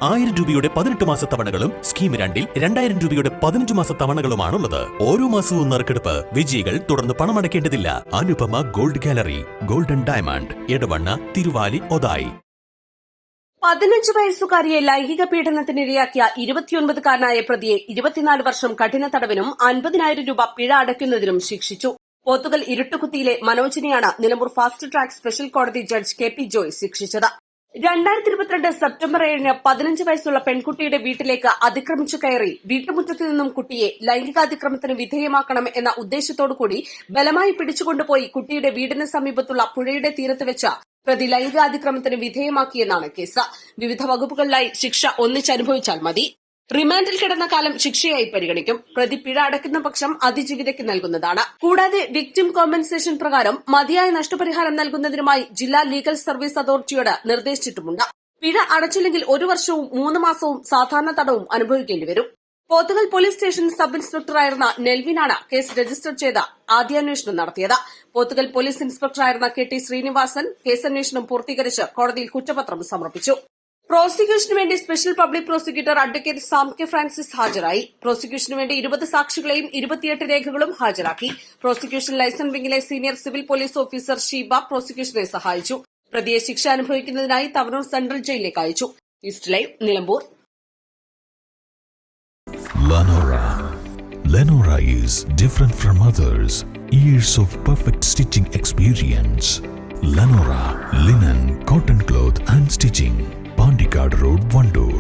1000 രൂപയുടെ 18 മാസ തവണകളും സ്കീം 2-ൽ 2000 രൂപയുടെ 15 മാസ തവണകളുമാണുള്ളത്. ഓരോ മാസവും നറുക്കെടുപ്പ്. വിജയികൾ തുടർന്ന് പണമടയ്ക്കേണ്ടതില്ല. Anupama gold gallery, golden diamond, Edavanna, Thiruvali, Othayi. 15 വയസ്സുകാരിയെ ലൈംഗിക പീഡനത്തിനിരയാക്കിയ 29-കാരനായ പ്രതിയെ 24 വർഷം കഠിന തടവിനും 50,000 രൂപ പിഴ അടയ്ക്കുന്നതിനും ശിക്ഷിച്ചു. പോത്തുകൽ ഇരുട്ടുകുത്തിയിലെ മനോജിനെയാണ് നിലമ്പൂർ ഫാസ്റ്റ് ട്രാക്ക് സ്പെഷ്യൽ കോടതി ജഡ്ജ് KP ജോയ് ശിക്ഷിച്ചത്. 2022 സെപ്റ്റംബർ 7-ന് 15 വയസ്സുള്ള പെൺകുട്ടിയുടെ വീട്ടിലേക്ക് അതിക്രമിച്ചു കയറി വീട്ടുമുറ്റത്തു നിന്നും കുട്ടിയെ ലൈംഗികാതിക്രമത്തിന് വിധേയമാക്കണം എന്ന ഉദ്ദേശത്തോടുകൂടി ബലമായി പിടിച്ചുകൊണ്ടുപോയി കുട്ടിയുടെ വീടിന് സമീപത്തുള്ള പുഴയുടെ തീരത്ത് വെച്ച് പ്രതി ലൈംഗികാതിക്രമത്തിന് വിധേയമാക്കിയെന്നാണ് കേസ്. വിവിധ വകുപ്പുകളിലായി ശിക്ഷ ഒന്നിച്ചനുഭവിച്ചാൽ മതി. റിമാൻഡിൽ കിടന്ന കാലം ശിക്ഷയായി പരിഗണിക്കും. പ്രതി പിഴ അടയ്ക്കുന്ന പക്ഷം അതിജീവിതയ്ക്ക് നൽകുന്നതാണ്. കൂടാതെ വിക്ടിം കോമ്പൻസേഷൻ പ്രകാരം മതിയായ നഷ്ടപരിഹാരം നൽകുന്നതിനുമായി ജില്ലാ ലീഗൽ സർവീസ് അതോറിറ്റിയോട് നിർദ്ദേശിച്ചിട്ടുമുണ്ട്. പിഴ അടച്ചില്ലെങ്കിൽ 1 വർഷവും 3 മാസവും സാധാരണ തടവും അനുഭവിക്കേണ്ടി വരും. പോത്തുകൽ പോലീസ് സ്റ്റേഷൻ സബ് ഇൻസ്പെക്ടറായിരുന്ന നെൽവിനാണ് കേസ് രജിസ്റ്റർ ചെയ്ത് ആദ്യാന്വേഷണം നടത്തിയത്. പോത്തുകൽ പോലീസ് ഇൻസ്പെക്ടറായിരുന്ന KT ശ്രീനിവാസൻ കേസന്വേഷണം പൂർത്തീകരിച്ച് കോടതിയിൽ കുറ്റപത്രം സമർപ്പിച്ചു. പ്രോസിക്യൂഷനു വേണ്ടി special public prosecutor advocate Sam K Francis ഹാജരായി. പ്രോസിക്യൂഷനു വേണ്ടി 20 സാക്ഷികളെയും 28 രേഖകളും ഹാജരാക്കി. പ്രോസിക്യൂഷൻ ലൈസൻസ് വിംഗിലെ senior civil police officer Sheeba പ്രോസിക്യൂഷനെ സഹായിച്ചു. പ്രതിയെ ശിക്ഷ അനുഭവിക്കുന്നതിനായി തവനൂർ സെൻട്രൽ ജയിലിലേക്ക് അയച്ചു. East live, Nilambur. Lenora is different from others. Years of perfect stitching experience. Lenora linen, cotton cloth and stitching. Pandikad Road, Vandoor.